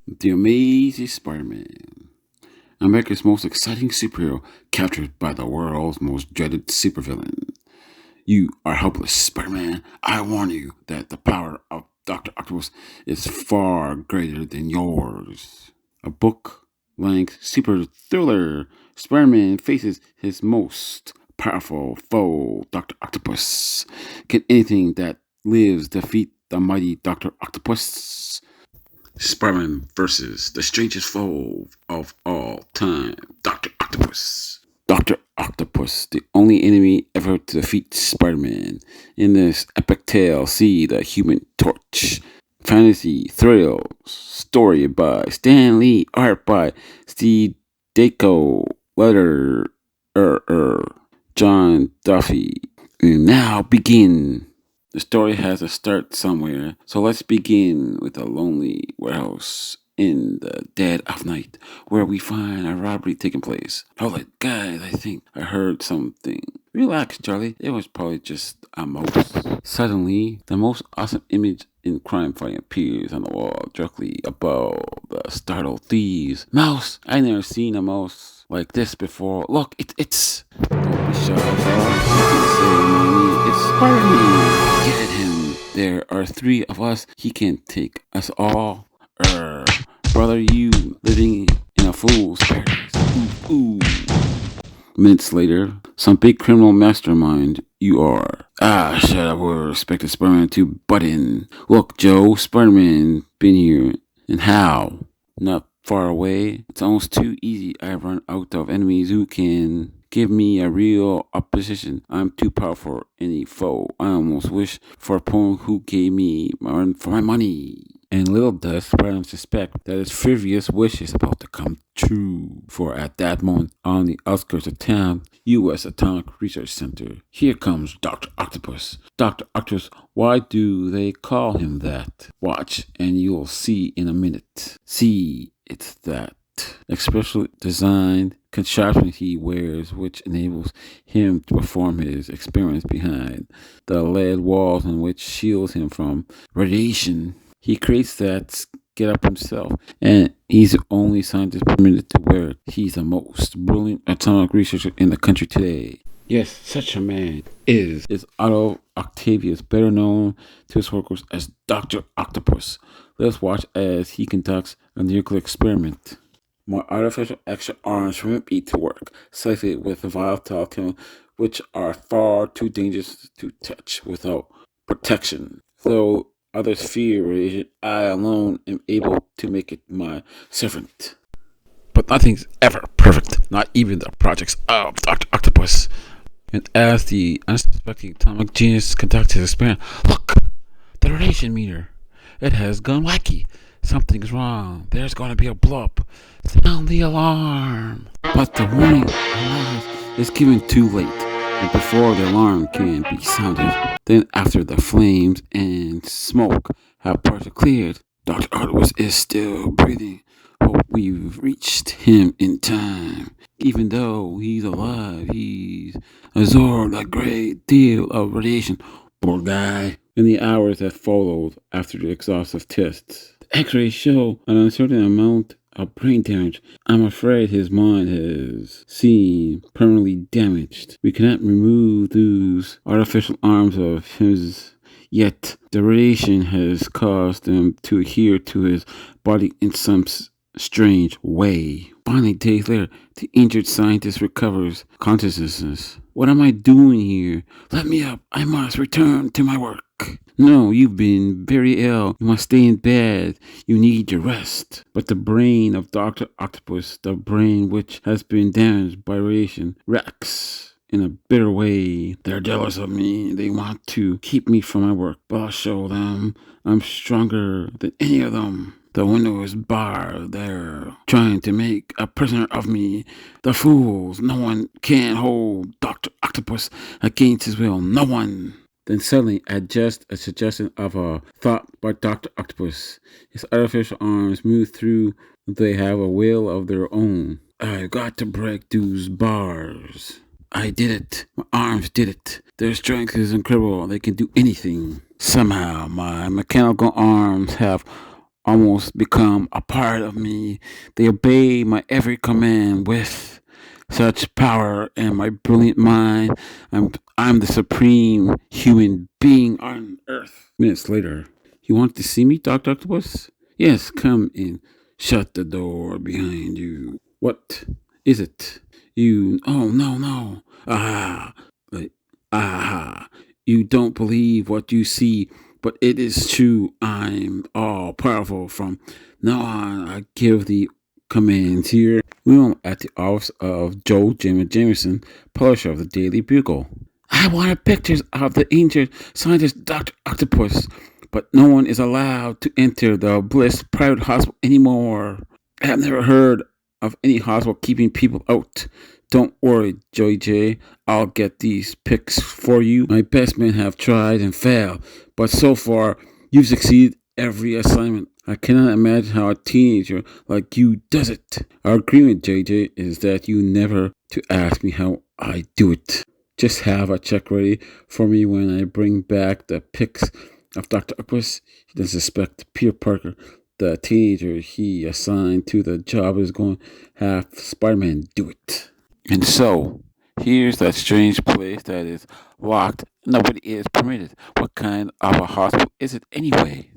The Amazing Spider-Man. America's most exciting superhero captured by the world's most dreaded supervillain. You are helpless, Spider-Man. I warn you that the power of Dr. Octopus is far greater than yours. A book-length super thriller. Spider-Man faces his most powerful foe, Dr. Octopus. Can anything that lives defeat the mighty Dr. Octopus? Spider-Man versus the strangest foe of all time, Dr. Octopus. Dr. Octopus, the only enemy ever to defeat Spider-Man. In this epic tale, see the Human Torch. Fantasy thrills. Story by Stan Lee. Art by Steve Ditko. Letter John Duffy. And now begin. The story has a start somewhere, so let's begin with a lonely warehouse in the dead of night, where we find a robbery taking place. Hold it, guys, I think I heard something. Relax, Charlie, it was probably just a mouse. Suddenly, the most awesome image in crime fighting appears on the wall directly above the startled thieves. Mouse! I never seen a mouse like this before. Look, it's... Don't be shy, it's Spider-Man. Get him. There are three of us. He can take us all. Brother, you living in a fool's paradise. Ooh. Minutes later, some big criminal mastermind you are. Ah, shut up. We're expecting Spider-Man to butt in. Look, Joe, Spider-Man been here. And how? Not far away. It's almost too easy. I've run out of enemies who can give me a real opposition. I'm too powerful for any foe. I almost wish for a opponent who gave me my run for my money. And little does Spider-Man suspect that his frivolous wish is about to come true. For at that moment, on the outskirts of town, U.S. Atomic Research Center, here comes Dr. Octopus. Dr. Octopus, why do they call him that? Watch, and you'll see in a minute. See, it's that especially designed contraption he wears, which enables him to perform his experiments behind the lead walls and which shields him from radiation. He creates that get up himself, and he's the only scientist permitted to wear it. He's the most brilliant atomic researcher in the country today. Yes, such a man is Otto Octavius, better known to his workers as Dr. Octopus. Let's watch as he conducts a nuclear experiment. My artificial extra arms permit me to work safely with volatile chemicals which are far too dangerous to touch without protection. Though others fear radiation, I alone am able to make it my servant. But nothing's ever perfect, not even the projects of Dr. Octopus. And as the unsuspecting atomic genius conducts his experiment, look! The radiation meter! It has gone wacky. Something's wrong. There's going to be a blow up. Sound the alarm. But the warning alarm is given too late. And before the alarm can be sounded, then after the flames and smoke have partially cleared, Dr. Octopus is still breathing. Hope we've reached him in time. Even though he's alive, he's absorbed a great deal of radiation. Poor guy. In the hours that followed after the exhaustive tests, the x-rays show an uncertain amount of brain damage. I'm afraid his mind has seen permanently damaged. We cannot remove those artificial arms of his, yet the radiation has caused them to adhere to his body in some strange way. Finally, days later, the injured scientist recovers consciousness. What am I doing here? Let me up. I must return to my work. No, you've been very ill. You must stay in bed. You need your rest. But the brain of Dr. Octopus, the brain which has been damaged by radiation, reacts in a bitter way. They're jealous of me. They want to keep me from my work. But I'll show them I'm stronger than any of them. The window is barred. They're trying to make a prisoner of me. The fools. No one can hold Dr. Octopus against his will. No one. Then suddenly, at just a suggestion of a thought by Dr. Octopus, his artificial arms move through. They have a will of their own. I've got to break those bars. I did it. My arms did it. Their strength is incredible. They can do anything. Somehow, my mechanical arms have almost become a part of me. They obey my every command with such power and my brilliant mind. I'm the supreme human being on earth. Minutes later, you want to see me, Dr. Octopus? Yes, come in. Shut the door behind you. What is it? You. Oh, no, no. Ah. Like, ah. You don't believe what you see, but it is true. I'm all powerful. From now on, I give the commands here. We are at the office of Joe Jameson, publisher of the Daily Bugle. I wanted pictures of the injured scientist Dr. Octopus, but no one is allowed to enter the Bliss private hospital anymore. I have never heard of any hospital keeping people out. Don't worry, Joey J. I'll get these pics for you. My best men have tried and failed, but so far you've succeeded every assignment. I cannot imagine how a teenager like you does it. Our agreement, JJ, is that you never to ask me how I do it. Just have a check ready for me when I bring back the pics of Dr. Octopus. He doesn't suspect Peter Parker, the teenager he assigned to the job, is going to have Spider-Man do it. And so, here's that strange place that is locked. Nobody is permitted. What kind of a hospital is it anyway?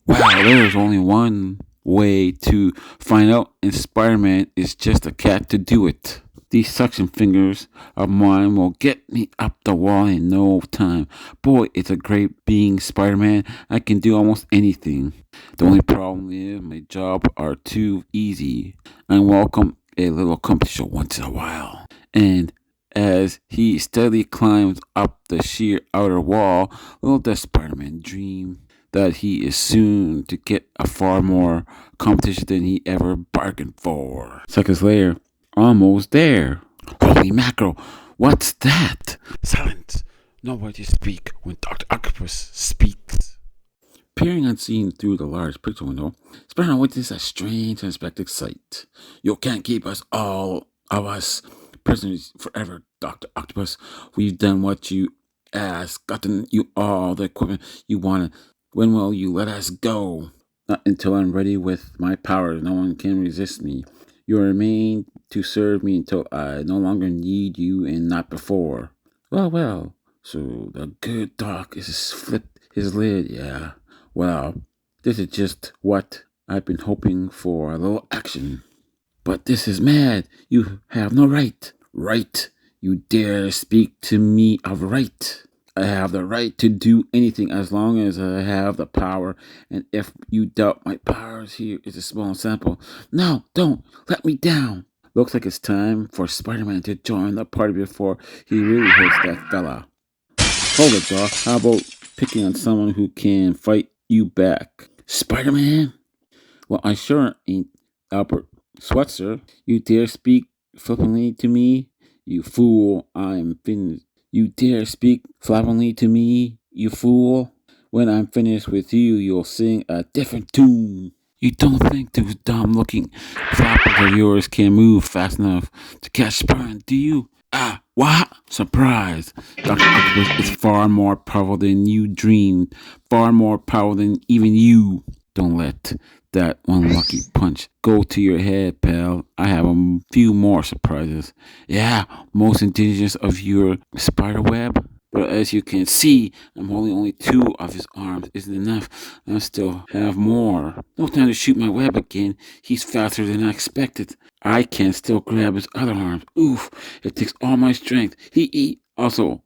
Wow, there's only one way to find out, and Spider-Man is just a cat to do it. These suction fingers of mine will get me up the wall in no time. Boy, it's a great being Spider-Man. I can do almost anything. The only problem is my jobs are too easy. I welcome a little competition once in a while. And as he steadily climbs up the sheer outer wall, little does Spider-Man dream that he is soon to get a far more competition than he ever bargained for. Seconds later, almost there. Holy mackerel, what's that? Silence. Nobody speak when Dr. Octopus speaks. Peering unseen through the large picture window, Spider-Man witnesses a strange, unexpected sight. You can't keep all of us prisoners forever, Dr. Octopus. We've done what you asked, gotten you all the equipment you wanted. When will you let us go? Not until I'm ready with my powers. No one can resist me. You remain to serve me until I no longer need you and not before. Well, well. So the good doc is flipped his lid, yeah. Well, this is just what I've been hoping for, a little action. But this is mad. You have no right. Right? You dare speak to me of right? I have the right to do anything as long as I have the power. And if you doubt my powers, here is a small sample. No, don't. Let me down. Looks like it's time for Spider-Man to join the party before he really hurts that fella. Hold it, Doc. How about picking on someone who can fight you back? Spider-Man? Well, I sure ain't Albert Schweitzer. You dare speak flippantly to me? You fool, I'm finished. You dare speak flippantly to me, you fool? When I'm finished with you, you'll sing a different tune. You don't think those dumb-looking flappers of yours can move fast enough to catch Spider-Man, do you? Ah, what? Surprise! Dr. Octopus is far more powerful than you dreamed. Far more powerful than even you. Don't let that one lucky punch go to your head, pal. I have a few more surprises. Yeah, most indigenous of your spider web. But as you can see, I'm holding only two of his arms. Isn't enough. I still have more. No time to shoot my web again. He's faster than I expected. I can still grab his other arms. Oof, it takes all my strength. He also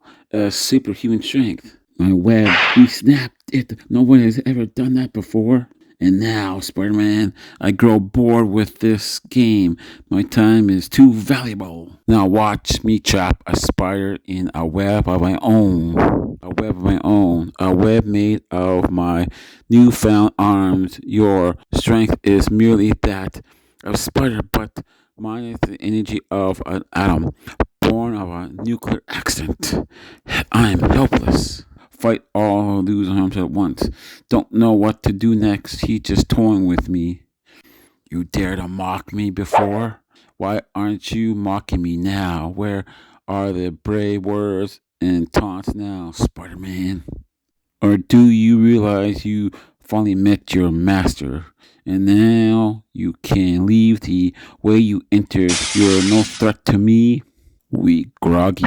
superhuman strength. My web, he snapped it. No one has ever done that before. And now, Spider-Man, I grow bored with this game. My time is too valuable. Now watch me trap a spider in a web of my own. A web of my own. A web made of my newfound arms. Your strength is merely that of a spider, but mine is the energy of an atom, born of a nuclear accident. I'm helpless. Fight all lose arms at once. Don't know what to do next. He's just toying with me. You dare to mock me before? Why aren't you mocking me now? Where are the brave words and taunts now, Spider-Man? Or do you realize you finally met your master. And now you can leave the way you entered. You're no threat to me. Weak, groggy,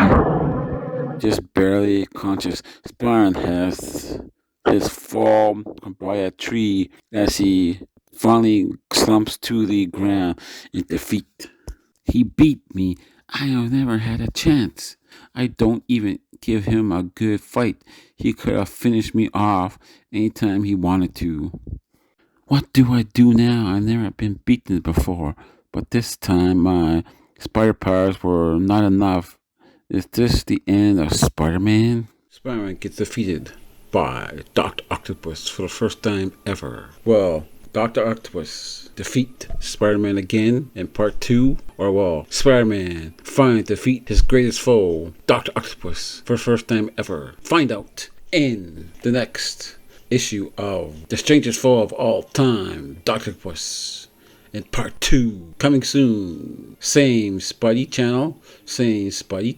just barely conscious. Spider-Man has his fall by a tree as he finally slumps to the ground in defeat. He beat me. I have never had a chance. I don't even give him a good fight. He could have finished me off anytime he wanted to. What do I do now? I've never been beaten before, but this time my spider powers were not enough. Is this the end of Spider-Man? Spider-Man gets defeated by Dr. Octopus for the first time ever. Well, Dr. Octopus defeat Spider-Man again in part 2, or well, Spider-Man finally defeat his greatest foe, Dr. Octopus, for the first time ever. Find out in the next issue of The Strangest Foe of All Time, Dr. Octopus, in part 2, coming soon. Same Spidey channel, same Spidey